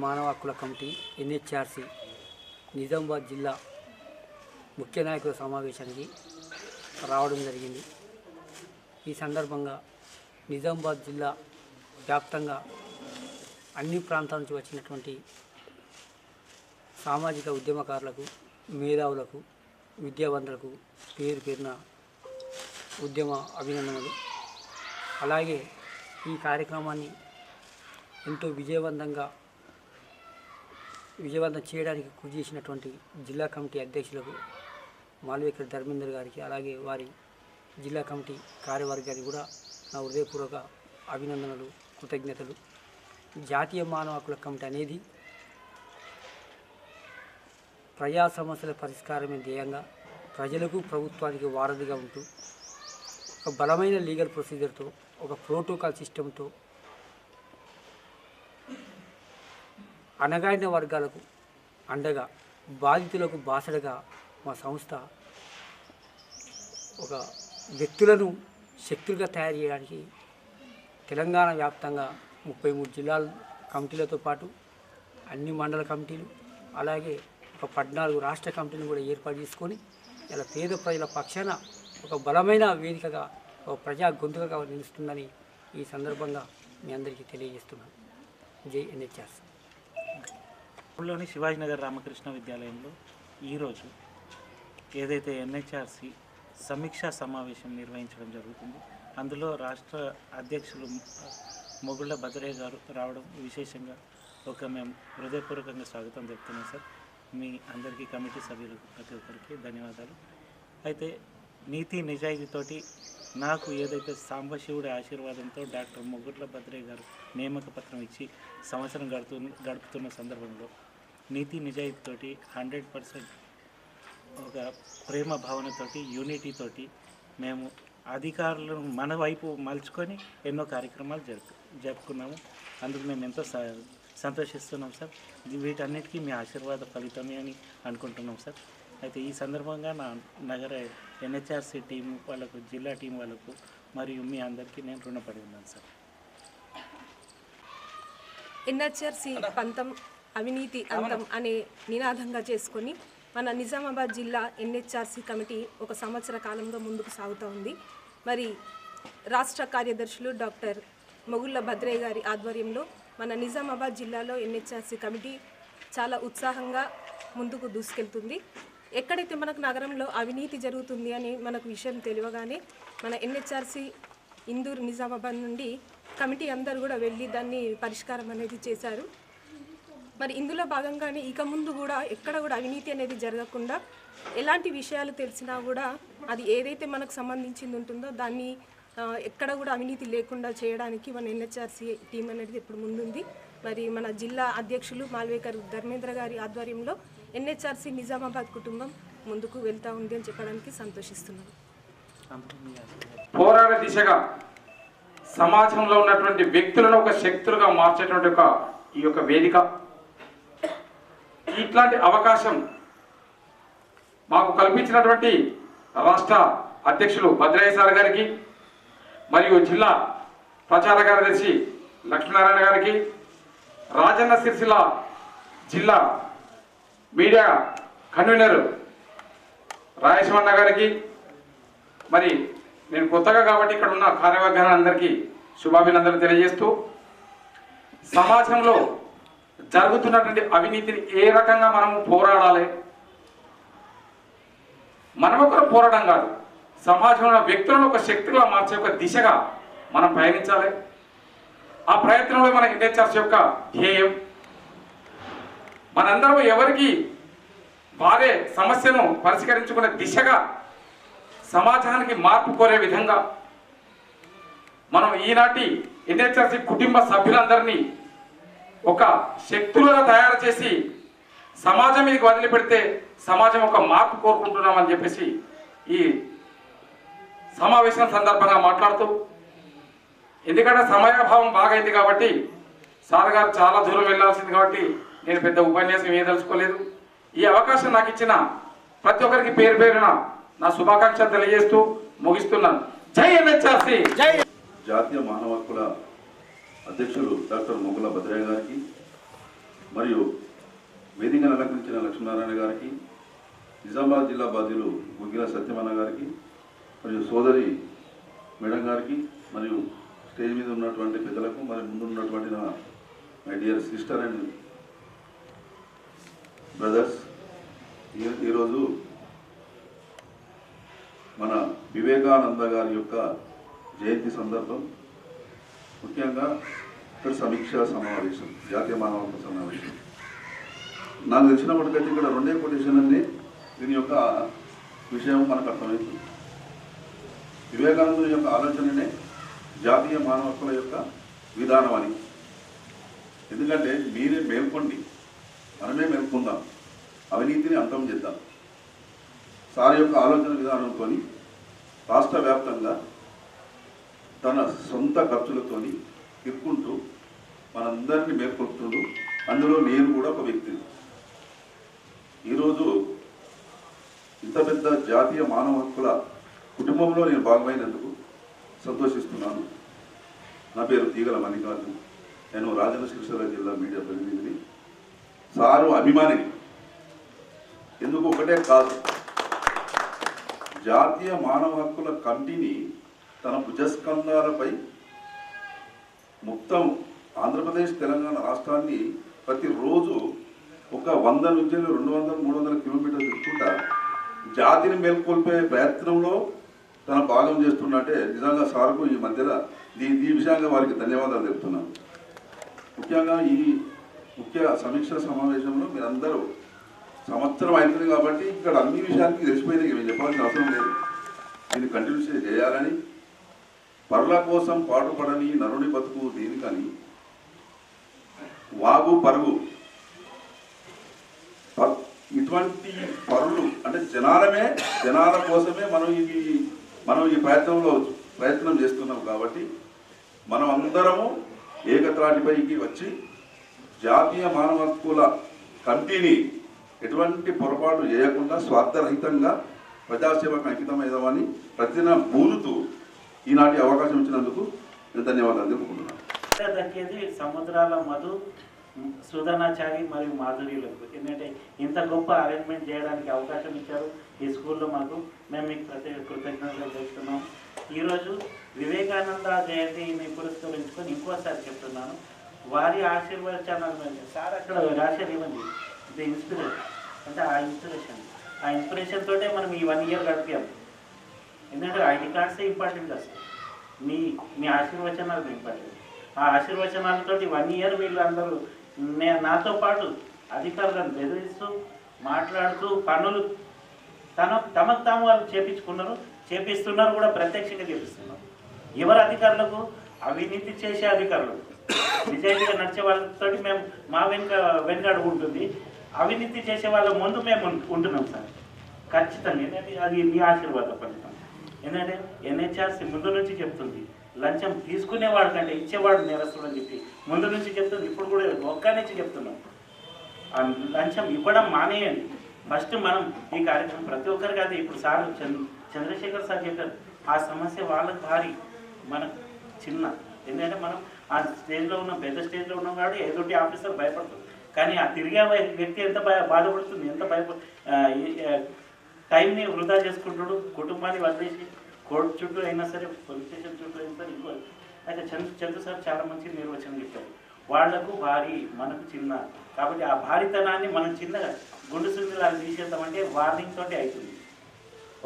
మానవ హక్కుల committee NHRC Nizamabad జిల్లా ముఖ్య నాయకుల సమావేశానికి రావడం జరిగింది. ఈ సందర్భంగా నిజామాబాద్ జిల్లా వ్యాప్తంగా అన్ని ప్రాంతాల నుంచి వచ్చినటువంటి సామాజిక ఉద్యమకారులకు, మేధావులకు, విద్యావంతులకు పేరు పేరున ఉద్యమ అభినందనలు. అలాగే ఈ కార్యక్రమాన్ని ఎంతో విజయవంతం చేయడానికి కృషి చేసినటువంటి జిల్లా కమిటీ అధ్యక్షులకు మాల్వేకర్ ధర్మేందర్ గారికి, అలాగే వారి జిల్లా కమిటీ కార్యవర్గానికి కూడా నా హృదయపూర్వక అభినందనలు, కృతజ్ఞతలు. జాతీయ మానవ హక్కుల కమిటీ అనేది ప్రజా సమస్యల పరిష్కారమే ధ్యేయంగా ప్రజలకు, ప్రభుత్వానికి వారధిగా ఉంటూ ఒక బలమైన లీగల్ ప్రొసీజర్తో, ఒక ప్రోటోకాల్ సిస్టంతో అణగారిన వర్గాలకు అండగా, బాధితులకు బాసడగా మా సంస్థ ఒక వ్యక్తులను శక్తులుగా తయారు చేయడానికి తెలంగాణ వ్యాప్తంగా 33 జిల్లాల కమిటీలతో పాటు అన్ని మండల కమిటీలు, అలాగే ఒక 14 రాష్ట్ర కమిటీలను కూడా ఏర్పాటు చేసుకొని ఇలా పేద ప్రజల పక్షాన ఒక బలమైన వేదికగా, ఒక ప్రజా గొంతుకగా నిలుస్తుందని ఈ సందర్భంగా మీ అందరికీ తెలియజేస్తున్నాను. జై ఎన్హెచ్ఆర్సి. లోని శివాజీనగర్ రామకృష్ణ విద్యాలయంలో ఈరోజు ఏదైతే ఎన్హెచ్ఆర్సి సమీక్షా సమావేశం నిర్వహించడం జరుగుతుంది, అందులో రాష్ట్ర అధ్యక్షులు మొగుళ్ళ భద్రయ్య గారు రావడం విశేషంగా మేము హృదయపూర్వకంగా స్వాగతం చెప్తున్నాం సార్. మీ అందరికీ, కమిటీ సభ్యులకు ప్రతి ఒక్కరికి ధన్యవాదాలు. అయితే నీతి నిజాయితీతోటి నాకు ఏదైతే సాంబశివుడి ఆశీర్వాదంతో డాక్టర్ మొగుళ్ళ భద్రయ్య గారు నియామక పత్రం ఇచ్చి సంవత్సరం గడుపుతున్న సందర్భంలో నీతి నిజాయితీతోటి 100% ఒక ప్రేమ భావనతోటి, యూనిటీతోటి మేము అధికారులను మన వైపు మలుచుకొని ఎన్నో కార్యక్రమాలు జరుపుకున్నాము. అందుకు మేము ఎంతో సంతోషిస్తున్నాం సార్. వీటన్నిటికీ మీ ఆశీర్వాద ఫలితమే అని అనుకుంటున్నాం సార్. అయితే ఈ సందర్భంగా నా నగర ఎన్హెచ్ఆర్సి టీం వాళ్ళకు, జిల్లా టీం వాళ్ళకు మరియు మీ అందరికీ నేను రుణపడి ఉన్నాను సార్. ఎన్హెచ్ఆర్సి పంతం అవినీతి అంతం అనే నినాదంగా చేసుకొని మన నిజామాబాద్ జిల్లా ఎన్హెచ్ఆర్సి కమిటీ ఒక సంవత్సర కాలంగా ముందుకు సాగుతూ ఉంది. మరి రాష్ట్ర కార్యదర్శులు డాక్టర్ మొగుళ్ళ భద్రయ్య గారి ఆధ్వర్యంలో మన నిజామాబాద్ జిల్లాలో ఎన్హెచ్ఆర్సి కమిటీ చాలా ఉత్సాహంగా ముందుకు దూసుకెళ్తుంది. ఎక్కడైతే మనకు నగరంలో అవినీతి జరుగుతుంది అని మనకు విషయం తెలియగానే మన ఎన్హెచ్ఆర్సి ఇందూరు, నిజామాబాద్ నుండి కమిటీ అందరూ కూడా వెళ్ళి దాన్ని పరిష్కారం అనేది చేశారు. మరి ఇందులో భాగంగానే ఇక ముందు కూడా ఎక్కడ కూడా అవినీతి అనేది జరగకుండా, ఎలాంటి విషయాలు తెలిసినా కూడా అది ఏదైతే మనకు సంబంధించింది ఉంటుందో దాన్ని ఎక్కడ కూడా అవినీతి లేకుండా చేయడానికి మన ఎన్హెచ్ఆర్సి టీం అనేది ఇప్పుడు ముందుంది. మరి మన జిల్లా అధ్యక్షులు మాల్వేకర్ ధర్మేంద్ర గారి ఆధ్వర్యంలో ఎన్హెచ్ఆర్సి నిజామాబాద్ కుటుంబం ముందుకు వెళ్తూ ఉంది అని చెప్పడానికి సంతోషిస్తున్నాను. పోరాట దిశగా సమాజంలో ఉన్నటువంటి వ్యక్తులను ఒక శక్తులుగా మార్చేటువంటి ఈ యొక్క వేదిక, ఇట్లాంటి అవకాశం మాకు కల్పించినటువంటి రాష్ట్ర అధ్యక్షులు భద్రయ్య సార్ గారికి, మరియు జిల్లా ప్రచార కార్యదర్శి లక్ష్మీనారాయణ గారికి, రాజన్న సిరిసిల్ల జిల్లా మీడియా కన్వీనర్ రాయశమన్న గారికి, మరి నేను కొత్తగా కాబట్టి ఇక్కడ ఉన్న కార్యవర్గాలందరికీ శుభాభినందనలు తెలియజేస్తూ, సమాజంలో జరుగుతున్నటువంటి అవినీతిని ఏ రకంగా మనము పోరాడాలి, మనమొకరు పోరాటం కాదు, సమాజంలో వ్యక్తులను ఒక శక్తిగా మార్చే ఒక దిశగా మనం పయనించాలి. ఆ ప్రయత్నంలో మన ఎన్హెచ్ఆర్సి యొక్క ధ్యేయం, మనందరం ఎవరికి వారే సమస్యను పరిష్కరించుకునే దిశగా సమాజానికి మార్పు కోరే విధంగా మనం ఈనాటి ఎన్హెచ్ఆర్సి కుటుంబ సభ్యులందరినీ ఒక శక్తులుగా తయారు చేసి సమాజం మీదకి వదిలిపెడితే సమాజం ఒక మార్పు కోరుకుంటున్నామని చెప్పేసి ఈ సమావేశం సందర్భంగా మాట్లాడుతూ, ఎందుకంటే సమయాభావం బాగైంది కాబట్టి సార్ గారు చాలా దూరం వెళ్ళాల్సింది కాబట్టి నేను పెద్ద ఉపన్యాసం ఏదలుచుకోలేదు. ఈ అవకాశం నాకు ఇచ్చిన ప్రతి ఒక్కరికి పేరు పేరున నా శుభాకాంక్షలు తెలియజేస్తూ ముగిస్తున్నాను. జై ఎన్హెచ్ఆర్సి. జై. జాతీయ మానవ హక్కుల అధ్యక్షులు డాక్టర్ మొగుళ్ళ భద్రయ్య గారికి, మరియు వేదికను అలంకరించిన లక్ష్మీనారాయణ గారికి, నిజామాబాద్ జిల్లా బాధ్యులు గుగ్గిల సత్యమన్న గారికి, మరియు సోదరి మేడం గారికి, మరియు స్టేజ్ మీద ఉన్నటువంటి పెద్దలకు, మరియు ముందు ఉన్నటువంటి నా my dear sister and brothers, ఈరోజు మన వివేకానంద గారి యొక్క జయంతి సందర్భం, ముఖ్యంగా ఇక్కడ సమీక్షా సమావేశం, జాతీయ మానవ హక్కుల సమావేశం. నాకు తెలిసినప్పటికైతే ఇక్కడ రెండే కొటేషన్ అన్నీ దీని యొక్క విషయం మనకు అర్థమవుతుంది. వివేకానందుని యొక్క ఆలోచననే జాతీయ మానవ హక్కుల యొక్క విధానం అని. ఎందుకంటే మీరే మేల్కొండి, మనమే మేల్కొందాం, అవినీతిని అంతం చేద్దాం. సార్ యొక్క ఆలోచన విధానంతో రాష్ట్ర వ్యాప్తంగా తన సొంత ఖర్చులతో ఇరుక్కుంటూ మనందరినీ మేల్కొల్పుతుండు. అందులో నేను కూడా ఒక వ్యక్తిని. ఈరోజు ఇంత పెద్ద జాతీయ మానవ హక్కుల కుటుంబంలో నేను భాగమైనందుకు సంతోషిస్తున్నాను. నా పేరు తీగల మల్లికార్జున్, నేను రాజన్న సిరిసిల్ల జిల్లా మీడియా ప్రతినిధిని. సారు అభిమానిని. ఎందుకు ఒకటే కాదు, జాతీయ మానవ హక్కుల కమిటీని తన భుజస్కంధాలపై మొత్తం ఆంధ్రప్రదేశ్ తెలంగాణ రాష్ట్రాన్ని ప్రతిరోజు ఒక 100 నుంచి 200, 300 కిలోమీటర్లు తిప్పుకుంటా జాతిని మేల్కొల్పే ప్రయత్నంలో తన భాగం చేస్తున్నట్టే నిజంగా సార్కు ఈ మధ్యలో ఈ విషయంగా వారికి ధన్యవాదాలు చెప్తున్నాను. ముఖ్యంగా ఈ ముఖ్య సమీక్ష సమావేశంలో మీరందరూ సంవత్సరం అవుతుంది కాబట్టి ఇక్కడ అన్ని విషయాలకి తెలిసిపోయినాయి, మేము చెప్పాల్సిన అవసరం లేదు. దీన్ని కంటిన్యూస్ చేయాలని, పరుల కోసం పాటుపడని నరుని బతుకు దేనికని, వాగు పరుగు, ఇటువంటి పరులు అంటే జనాల కోసమే మనం ఈ ప్రయత్నం చేస్తున్నాం. కాబట్టి మనం అందరము ఏకత్రాటిపైకి వచ్చి జాతీయ మానవ హక్కుల కమిటీని ఎటువంటి పొరపాటు చేయకుండా స్వార్థరహితంగా ప్రజాసేవకు అంకితమైదామని ప్రతిదిన బూలుతూ ఈనాటి అవకాశం ఇచ్చినందుకు నేను ధన్యవాదాలు తెలుపుకుంటున్నాను. దక్కేది సముద్రాల మధు, సుధనాచారి మరియు మాధుర్యులకు. ఎందుకంటే ఇంత గొప్ప అరేంజ్మెంట్ చేయడానికి అవకాశం ఇచ్చారు ఈ స్కూల్లో మాకు. మేము మీకు ప్రత్యేక కృతజ్ఞతలు తెలుపుతున్నాం. ఈరోజు వివేకానంద జయంతిని పురస్కరించుకొని ఇంకోసారి చెప్తున్నాను, వారి ఆశీర్వచనాలు సార్ అక్కడ రాశారు ఏమంది, ది ఇన్స్పిరేషన్ అంటే ఆ ఇన్స్పిరేషన్ తోటే మనం ఈ 1 ఇయర్ గడిపాము. ఎందుకంటే ఐడి కార్డ్సే ఇంపార్టెంట్ అసలు, మీ ఆశీర్వచనాలు ఇంపార్టెంట్. ఆ ఆశీర్వచనాలతో 1 ఇయర్ వీళ్ళందరూ నాతో పాటు అధికారులను బెదిరిస్తూ మాట్లాడుతూ పనులు తమకు తాము వాళ్ళు చేపిస్తున్నారు కూడా, ప్రత్యక్షంగా చేపిస్తున్నారు. ఎవరు అధికారులకు? అవినీతి చేసే అధికారులు, నిజాయితీగా నడిచే వాళ్ళతో మేము మా వెనుక ఉంటుంది. అవినీతి చేసే వాళ్ళ ముందు మేము ఉంటున్నాం సార్, ఖచ్చితంగా. అది మీ ఆశీర్వాద ఫలితం. ఎందుకంటే ఎన్హెచ్ఆర్సీ ముందు నుంచి చెప్తుంది, లంచం తీసుకునేవాడు కంటే ఇచ్చేవాడు నేరస్తుడు అని చెప్పి ముందు నుంచి చెప్తుంది. ఇప్పుడు కూడా ఒక్క నుంచి చెప్తున్నాం, ఆ లంచం ఇవ్వడం మానేయండి. ఫస్ట్ మనం ఈ కార్యక్రమం ప్రతి ఒక్కరికి, అది ఇప్పుడు సార్ చంద్రశేఖర్ సార్ చెప్పారు, ఆ సమస్య వాళ్ళకి భారీ, మనకు చిన్న. ఎందుకంటే మనం ఆ స్టేజ్లో ఉన్నాం, పెద్ద స్టేజ్లో ఉన్నాం కాబట్టి ఏదోటి ఆఫీసర్ భయపడుతుంది. కానీ ఆ తిరిగే వ్యక్తి ఎంత బాధపడుతుంది, ఎంత టైంని వృధా చేసుకుంటాడు, కుటుంబాన్ని వదిలేసి కోర్టు చుట్టూ అయినా సరే, పోలీస్ స్టేషన్ చుట్టూ అయినా సరే. ఇంకో అయితే చంద్ర సార్ చాలా మంచి నిర్వచనం చెప్పారు, వాళ్లకు భారీ మనకు చిన్న. కాబట్టి ఆ భారీతనాన్ని మనం చిన్నగా గుండు సుందులాగా తీసేద్దామంటే వార్నింగ్ తోటి అవుతుంది.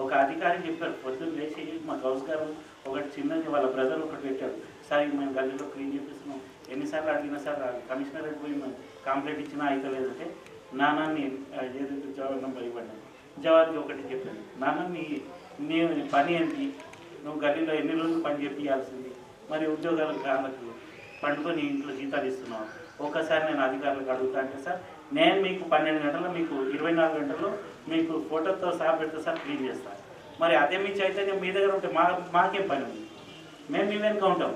ఒక అధికారి చెప్పారు, పొద్దున్న లేచి మా గౌస్ గారు ఒకటి చిన్నది వాళ్ళ బ్రదర్ ఒకటి పెట్టాడు, సార్ మేము గల్లీలో క్లీన్ చేపిస్తున్నాం, ఎన్నిసార్లు అడిగినా సార్ కమిషనరేట్ పోయి మేము కంప్లైంట్ ఇచ్చినా అయితే లేదంటే, నాన్నని ఏదైతే జవాబు నెంబర్ ఇవ్వండి, జవాబుకి ఒకటి చెప్పాను, నాన్న నీ పని ఏంటి, నువ్వు గల్లీలో ఎన్ని రోజులు పని చేయాల్సింది, మరి ఉద్యోగాలకు కాళ్ళకు పండుకొని ఇంట్లో జీతాలు ఇస్తున్నావు, ఒక్కసారి నేను అధికారులకు అడుగుతా అంటే, సార్ నేను మీకు 12 గంటల్లో, మీకు 24 గంటల్లో మీకు ఫోటోతో సహా పెడితే సార్ క్లీన్ చేస్తాను. మరి అదే మీ చైతన్యం మీ దగ్గర ఉంటే మాకేం పని ఉంది, మేము మీ వెనుక ఉంటాం.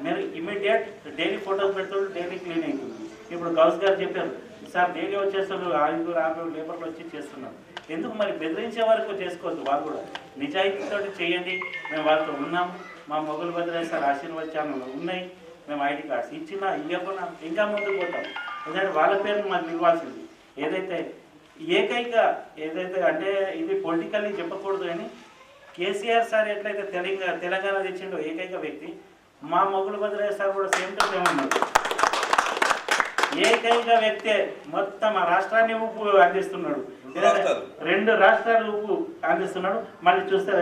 మీరు ఇమీడియట్ డైలీ ఫోటోస్ పెడుతుంటే డైలీ క్లీన్ అవుతుంది. ఇప్పుడు గౌస్ గారు చెప్పారు, సార్ డైలీ వచ్చేస్తారు, 5 లేబర్లు వచ్చి చేస్తున్నారు. ఎందుకు మరి బెదిరించే వరకు చేసుకోవద్దు, వాళ్ళు కూడా నిజాయితీతో చేయండి. మేము వాళ్ళతో ఉన్నాము, మా మొగలు బదిలే సార్ ఆశీర్వచనాలు ఉన్నాయి, మేము ఐడి కార్డ్స్ ఇచ్చినా ఇవ్వకుండా ఇంకా ముందుకు పోతాం. ఎందుకంటే వాళ్ళ పేరు మాకు ఇవ్వాల్సింది. ఏదైతే అంటే ఇది పొలిటికల్లీ చెప్పకూడదు కానీ కేసీఆర్ సార్ ఎట్లయితే తెలంగాణ తెచ్చిండో ఏకైక వ్యక్తి, మా మొగులు భద్రయ్య సార్ కూడా సేమ్ టు సేమ్ ఉన్నారు. ఏకైక వ్యక్తే మొత్తం ఆ రాష్ట్రాన్ని ఉప్పు అందిస్తున్నాడు, 2 రాష్ట్రాలు ఉప్పు అందిస్తున్నాడు. మళ్ళీ చూస్తే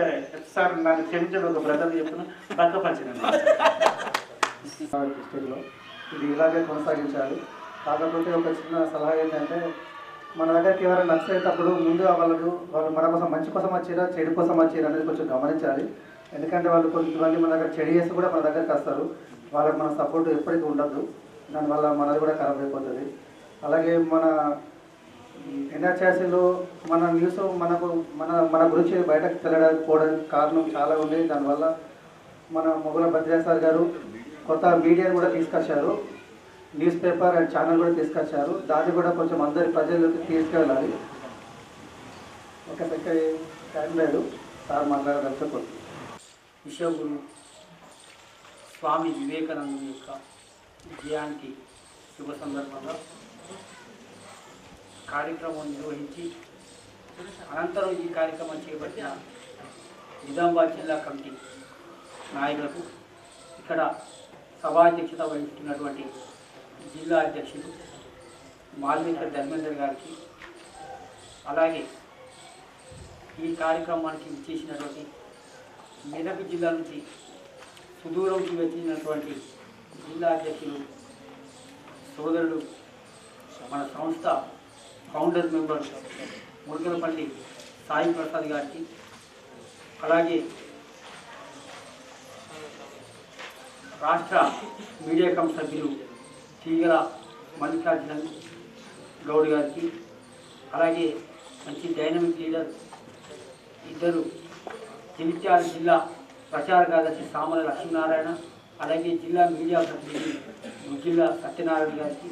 సార్ నాకు క్షమించడం ఒక బ్రదర్ చెప్తున్నా పక్క పంచినండి డిస్ట్రిక్ట్లో ఇది ఇలాగే కొనసాగించాలి. కాకపోతే ఒక చిన్న సలహా ఏంటంటే మన దగ్గరికి ఎవరైనా నచ్చేటప్పుడు ముందు వాళ్ళు మన కోసం మంచి కోసం వచ్చిరా చెడు కోసం వచ్చిరా అనేది కొంచెం గమనించాలి. ఎందుకంటే వాళ్ళు కొంతమంది మన దగ్గర చెడు చేసి కూడా మన దగ్గరికి వస్తారు. వాళ్ళకి మన సపోర్ట్ ఎప్పటికీ ఉండదు, దానివల్ల మనది కూడా ఖరాబ్ అయిపోతుంది. అలాగే మన ఎన్ఆర్టీసీలో మన న్యూస్ మన గురించి బయటకు తెలియకపోవడానికి కారణం చాలా ఉంది. దానివల్ల మన మొగుల భద్రయ్య సార్ గారు కొత్త మీడియాను కూడా తీసుకొచ్చారు, న్యూస్ పేపర్ అండ్ ఛానల్ కూడా తీసుకొచ్చారు. దాన్ని కూడా కొంచెం అందరి ప్రజల్లోకి తీసుకెళ్ళాలి. ఒక సెకండ్ టైం లేదు, సార్ మాట్లాడగలుగుతారు. విశ్వగురు స్వామి వివేకానంద యొక్క జయంతి శుభ సందర్భంగా కార్యక్రమం నిర్వహించి అనంతరం ఈ కార్యక్రమం చేపట్టిన నిజామాబాద్ జిల్లా కమిటీ నాయకులకు, ఇక్కడ సభాధ్యక్షత వహిస్తున్నటువంటి జిల్లా అధ్యక్షులు మాల్విక ధర్మేందర్ గారికి, అలాగే ఈ కార్యక్రమానికి ఇచ్చేసినటువంటి మెదక్ జిల్లా నుంచి సుదూరంకి వచ్చినటువంటి జిల్లా అధ్యక్షులు సోదరుడు, మన సంస్థ ఫౌండర్ మెంబర్ మురుగలపల్లి సాయి ప్రసాద్ గారికి, అలాగే రాష్ట్ర మీడియాకం సభ్యులు తీగల మల్లికార్జున గౌడ్ గారికి, అలాగే మంచి డైనమిక్ లీడర్ ఇద్దరు జగిత్యాల జిల్లా ప్రచార కార్యదర్శి సామల లక్ష్మీనారాయణ, అలాగే జిల్లా మీడియా ప్రతినిధి జిల్లా సత్యనారాయణ గారికి,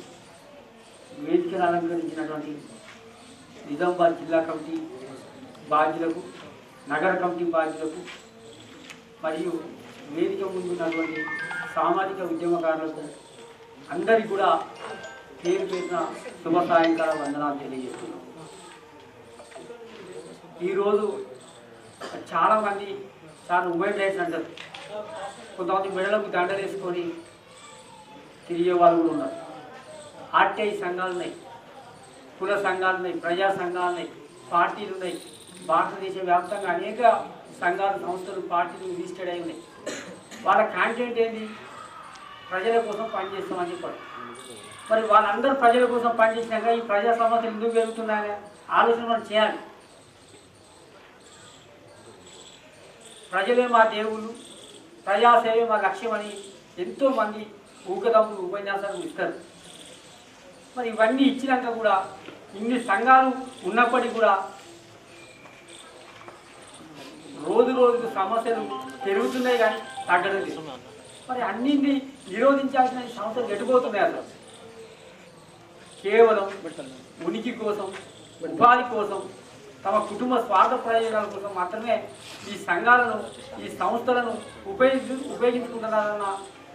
వేదికను అలంకరించినటువంటి నిజామాబాద్ జిల్లా కమిటీ బాధ్యులకు, నగర కమిటీ బాధ్యులకు, మరియు వేదిక ముందున్నటువంటి సామాజిక ఉద్యమకారులకు అందరికీ కూడా పేరు పేరున శుభ సాయంకాల వందనాలు తెలియజేస్తున్నాం. ఈరోజు చాలామంది చాలా ఉమెన్ రైట్స్ అంటారు, కొంతమంది మెడలకు దండలు వేసుకొని తిరిగే వాళ్ళు కూడా ఉన్నారు. ఆర్టీఐ సంఘాలు ఉన్నాయి, కుల సంఘాలు ఉన్నాయి, ప్రజా సంఘాలు ఉన్నాయి, పార్టీలు ఉన్నాయి. భారతదేశ వ్యాప్తంగా అనేక సంఘాలు, సంస్థలు, పార్టీలు రిజిస్టర్డ్ అయి ఉన్నాయి. వాళ్ళ కాంటెంట్ ఏంటి? ప్రజల కోసం పనిచేస్తామని చెప్పారు. మరి వాళ్ళందరూ ప్రజల కోసం పనిచేసినాక ఈ ప్రజా సమస్యలు ఎందుకు పెరుగుతున్నాయని ఆలోచన మనం చేయాలి. ప్రజలే మా దేవుళ్ళు, ప్రజాసేవే మా లక్ష్యం అని ఎంతోమంది ఊకదమ్ములు ఉపన్యాసాలు ఇస్తారు. మరి ఇవన్నీ ఇచ్చినాక కూడా ఇన్ని సంఘాలు ఉన్నప్పటికీ కూడా రోజు రోజుకు సమస్యలు పెరుగుతున్నాయి కానీ తగ్గడం లేదు. మరి అన్నింటినీ నిరోధించాల్సిన సమస్యలు ఎటుపోతున్నాయి. అసలు కేవలం ఉనికి కోసం, ఉపాధి కోసం, తమ కుటుంబ స్వార్థ ప్రయోజనాల కోసం మాత్రమే ఈ సంఘాలను, ఈ సంస్థలను ఉపయోగించుకుంటున్నారన్న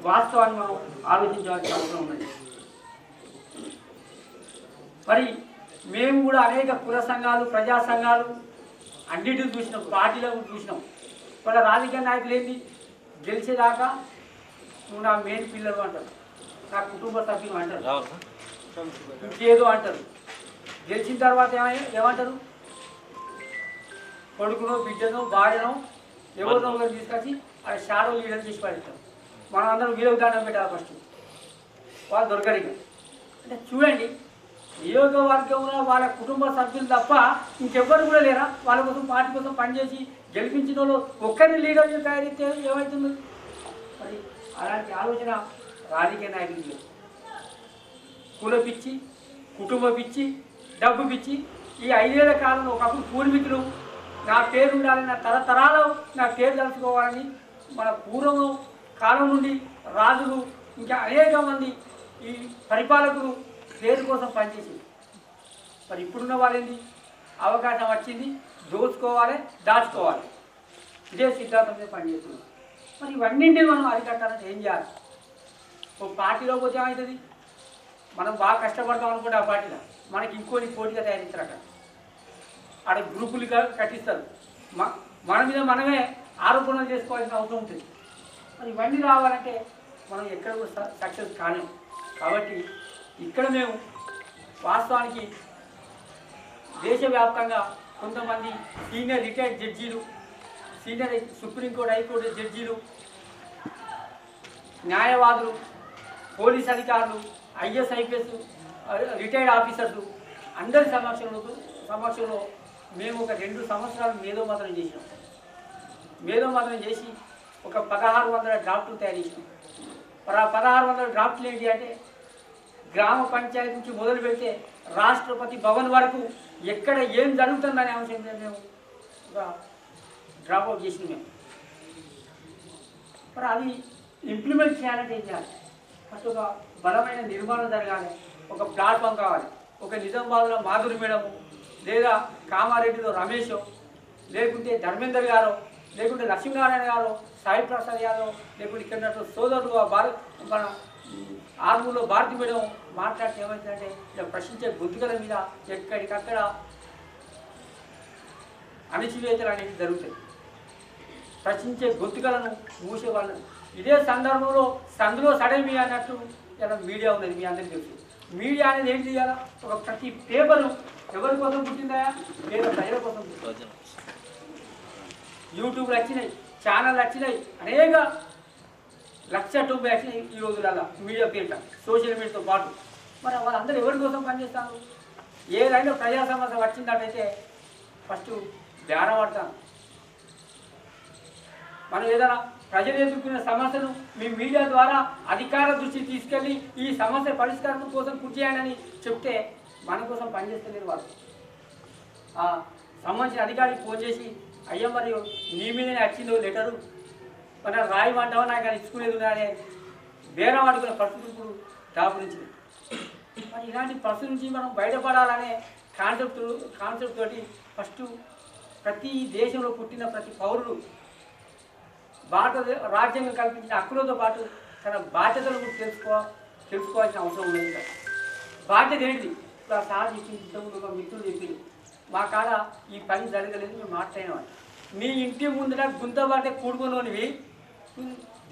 వాస్తవాన్ని మనం ఆలోచించాల్సిన అవసరం ఉన్నది. మరి మేము కూడా అనేక కుల సంఘాలు, ప్రజా సంఘాలు అన్నిటిని చూసినాం, పార్టీలను చూసినాం. వాళ్ళ రాజకీయ నాయకులు ఏంటి? గెలిచేదాకా నువ్వు నా మెయిన్ పిల్లలు అంటారు, నా కుటుంబ సభ్యులు అంటారు, ఇంకేదో అంటారు. గెలిచిన తర్వాత ఏమంటారు? కొడుకునో, బిడ్డనో, భార్యనో ఎవరినో ఒకరు తీసుకొచ్చి అది షాడో లీడర్ చేసి పడేస్తాం. మనం అందరం వీళ్ళకి దండం పెట్టాలి ఫస్ట్, వాళ్ళు దొరకరు. అంటే చూడండి, నియోజకవర్గంలో వాళ్ళ కుటుంబ సభ్యులు తప్ప ఇంకెవ్వరు కూడా లేరా? వాళ్ళ కోసం, పార్టీ కోసం పనిచేసి గెలిపించిన వాళ్ళు ఒక్కరిని లీడర్ని తయారైతే ఏమవుతుంది? మరి అలాంటి ఆలోచన రాజకీయ నాయకులు లేదు. కుల పిచ్చి, కుటుంబ పిచ్చి, డబ్బు పిచ్చి. ఈ 5 ఏళ్ల కాలంలో ఒకప్పుడు పూర్వీకులు నా పేరు ఉండాలని, నా తరతరాలు నా పేరు తెలుసుకోవాలని మన పూర్వం కాలం నుండి రాజులు, ఇంకా అనేక మంది ఈ పరిపాలకులు పేరు కోసం పనిచేసింది. మరి ఇప్పుడున్న వాళ్ళేంటి? అవకాశం వచ్చింది, దోచుకోవాలి, దాచుకోవాలి, ఇదే సిద్ధాంతంతో పనిచేస్తున్నారు. మరి ఇవన్నింటినీ మనం అరికట్టాలంటే ఏం చేయాలి? ఓ పార్టీలో పోతే ఏమవుతుంది, మనం బాగా కష్టపడతాం అనుకుంటే ఆ పార్టీలో మనకి ఇంకోటి పోటీగా తయారిస్తారు అక్కడ, ఆడ గ్రూపులు కట్టిస్తారు, మన మీద మనమే ఆరోపణలు చేసుకోవాల్సిన అవసరం ఉంటుంది. మరి ఇవన్నీ రావాలంటే మనం ఎక్కడ సక్సెస్ కాలేము. కాబట్టి ఇక్కడ మేము వాస్తవానికి దేశవ్యాప్తంగా కొంతమంది సీనియర్ రిటైర్డ్ జడ్జీలు, సీనియర్ సుప్రీంకోర్టు హైకోర్టు జడ్జీలు, న్యాయవాదులు, పోలీస్ అధికారులు, ఐఎస్ ఐపీఎస్ రిటైర్డ్ ఆఫీసర్లు అందరి సమక్షంలో మేము ఒక 2 సంవత్సరాలు మేధోమథనం చేసినాం. మేధోమథనం చేసి ఒక 1600 డ్రాఫ్ట్లు తయారు చేసినాం. 1600 డ్రాఫ్ట్లు ఏంటి అంటే గ్రామ పంచాయతీ నుంచి మొదలు పెడితే రాష్ట్రపతి భవన్ వరకు ఎక్కడ ఏం జరుగుతుందనే అంశం మీద మేము ఒక డ్రాప్అవుట్ చేసినాం. మేము మరి అది ఇంప్లిమెంట్ చేయాలంటే ఏం చేయాలి? ఫస్ట్ ఒక బలమైన నిర్మాణం జరగాలి, ఒక ప్లాట్ఫామ్ కావాలి. ఒక నిజామాబాద్లో మాధురి మేడము, లేదా కామారెడ్డిలో రమేషో, లేకుంటే ధర్మేందర్ గారో, లేకుంటే లక్ష్మీనారాయణ గారు, సాయి ప్రసాద్ యాదవ్, లేకుంటే ఇక్కడ సోదరులు మన ఆర్మూర్లో భారతి మేడం మాట్లాడితే ఏమవుతుందంటే ఇలా ప్రశ్నించే గొంతుకల మీద ఎక్కడికక్కడ అణచివేతలు అనేవి జరుగుతాయి. ప్రశ్నించే గొంతుకలను మూసేవాళ్ళని. ఇదే సందర్భంలో సందులో సడమి అన్నట్టు ఇలా మీడియా ఉన్నది, మీ అందరికీ తెలుసు. మీడియా అనేది ఏంటి చేయాలా? ఒక ప్రతి పేపరు ఎవరి కోసం పుట్టిందా? లేదా ప్రజల కోసం పుట్టిందా? యూట్యూబ్లు వచ్చినాయి, ఛానళ్ళు వచ్చినాయి, అనేక 1,90,000 వచ్చినాయి ఈ రోజులలో మీడియా పేరిట, సోషల్ మీడియాతో పాటు. మరి వాళ్ళందరూ ఎవరి కోసం పనిచేస్తాను? ఏదైనా ప్రజా సమస్య వచ్చిందటైతే ఫస్ట్ ధ్యానం పడతాను. మనం ఏదైనా ప్రజలు ఎదుర్కొనే సమస్యను మీ మీడియా ద్వారా అధికార దృష్టికి తీసుకెళ్ళి ఈ సమస్య పరిష్కారం కోసం కృషి చేయాలని చెప్తే మన కోసం పనిచేస్తలేరు వాళ్ళు. సంబంధించిన అధికారికి ఫోన్ చేసి, అయ్యా మరి నీ మీదనే వచ్చిందో లెటరు, మన రాయమంటావా నాకు అది ఇచ్చుకునేది ఉన్నాడే బేరం అడుగునే పరిస్థితులు ఇప్పుడు దాపురించింది. మరి ఇలాంటి పరిస్థితి నుంచి మనం బయటపడాలనే కాన్సెప్ట్ తోటి ఫస్ట్ ప్రతి దేశంలో పుట్టిన ప్రతి పౌరుడు భారత రాజ్యాంగం కల్పించిన హక్కులతో పాటు తన బాధ్యతలు కూడా తెలుసుకోవాల్సిన అవసరం ఉన్నది. బాధ్యత ఏంటిది? ఇప్పుడు ఆ సార్ చెప్పింది, ఒక మిత్రులు చెప్పింది, మా కాడ ఈ పని జరగలేదు, మేము మాట్లాడినామంట. నీ ఇంటి ముందర గుంతబాటే కూడుకున్నవి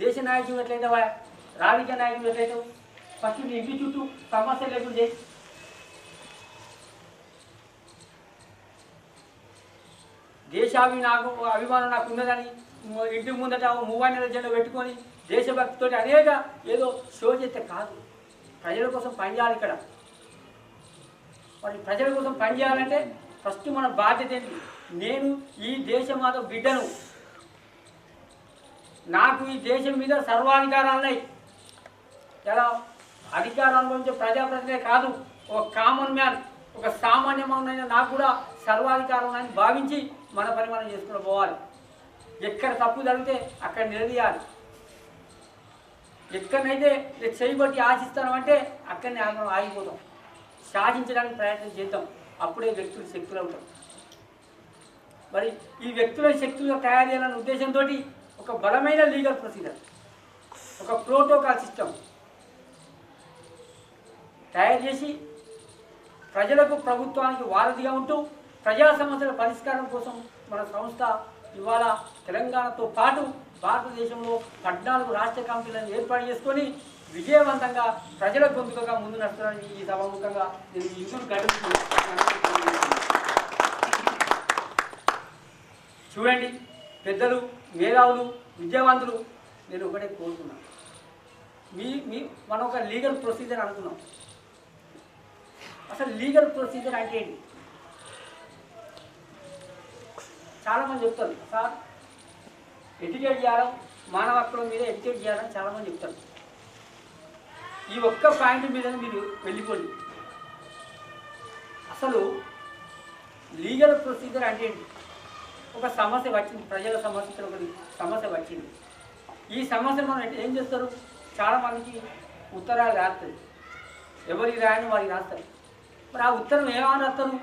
దేశ నాయకులు ఎట్లయితే, రాజకీయ నాయకులు ఎట్లయితే ఫస్ట్ నీ ఇంటి చుట్టూ సమస్య లేకుండా చేసి అభిమానం నాకు ఉన్నదని ఇంటి ముందట 3000 జెండా పెట్టుకొని దేశభక్తితో అనేక ఏదో షో చేస్తే కాదు. ప్రజల కోసం పనిచేయాలి. ఇక్కడ మరి ప్రజల కోసం పనిచేయాలంటే ఫస్ట్ మన బాధ్యత ఏంటి? నేను ఈ దేశమాత బిడ్డను, నాకు ఈ దేశం మీద సర్వాధికారాలు ఉన్నాయి. ఎలా అధికారం అనుభవించే ప్రజాప్రతినిధే కాదు, ఒక కామన్ మ్యాన్, ఒక సామాన్యమైన నాకు కూడా సర్వాధికారం ఉన్నాయని భావించి మన పని మనం చేసుకుని పోవాలి. ఎక్కడ తప్పు జరిగితే అక్కడ నిలదీయాలి. ఎక్కడనైతే చేయబట్టి ఆశిస్తామంటే అక్కడనే మనం ఆగిపోతాం. శాసించడానికి ప్రయత్నం చేద్దాం. అప్పుడే వ్యక్తులు శక్తులు అవుతాం. మరి ఈ వ్యక్తుల శక్తులుగా తయారు చేయాలనే ఉద్దేశంతో ఒక బలమైన లీగల్ ప్రొసీజర్, ఒక ప్రోటోకాల్ సిస్టమ్ తయారు చేసి ప్రజలకు, ప్రభుత్వానికి వారధిగా ఉంటూ ప్రజా సమస్యల పరిష్కారం కోసం మన సంస్థ ఇవాళ తెలంగాణతో పాటు భారతదేశంలో 14 రాష్ట్ర కమిటీలను ఏర్పాటు చేసుకొని విజయవంతంగా ప్రజల గొంతుకగా ముందు నడుస్తున్నారని ఈ సభాముఖంగా నేను ఇందుకు చూడండి. పెద్దలు, మేధావులు, విద్యావంతులు, నేను ఒకటే కోరుతున్నాను, మనం ఒక లీగల్ ప్రొసీజర్ అనుకున్నాం. అసలు లీగల్ ప్రొసీజర్ అంటే ఏంటి? చాలామంది చెప్తారు, సార్ ఎడ్యుకేట్ చేయాలి, మానవ హక్కుల మీద ఎడ్యుకేట్ చేయాలని చాలామంది చెప్తారు. ఈ ఒక్క పాయింట్ మీద మీరు వెళ్ళిపోండి. అసలు లీగల్ ప్రొసీజర్ అంటే ఏంటి? ఒక సమస్య వచ్చింది, ప్రజల సమస్య, ఒకటి సమస్య వచ్చింది. ఈ సమస్య మనం ఏం చేస్తారు? చాలామందికి ఉత్తరాలు రాస్తారు, ఎవరికి రాయని వారికి రాస్తారు. మరి ఆ ఉత్తరం ఏమని రాస్తారు?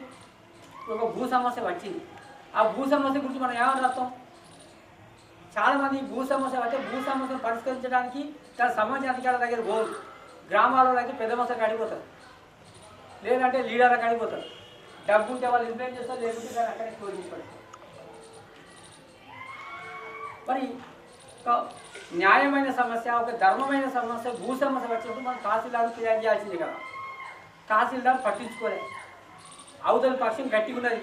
ఒక భూ సమస్య వచ్చింది, ఆ భూ సమస్య గురించి మనం ఏమని రాస్తాం? చాలామంది భూ సమస్య అంటే భూ సమస్యను పరిష్కరించడానికి తన సమాజ అధికారుల దగ్గర పోరు. గ్రామాలలో అయితే పెద్ద మనుషులకు అడిగిపోతారు, లేదంటే లీడర్లకు అడిగిపోతారు. డబ్బు ఉంటే వాళ్ళు ఇన్ఫ్లుయెన్స్ చేస్తారు, లేకుంటే దాన్ని అక్కడే క్లోజ్ చేస్తారు. మరి ఒక న్యాయమైన సమస్య, ఒక ధర్మమైన సమస్య, భూ సమస్య వచ్చినప్పుడు మనం తహసీల్దార్ ఫిర్యాదు చేయాల్సింది కదా. తహసీల్దార్ పట్టించుకోలేదు. అవతల పక్షం గట్టిగా ఉన్నది,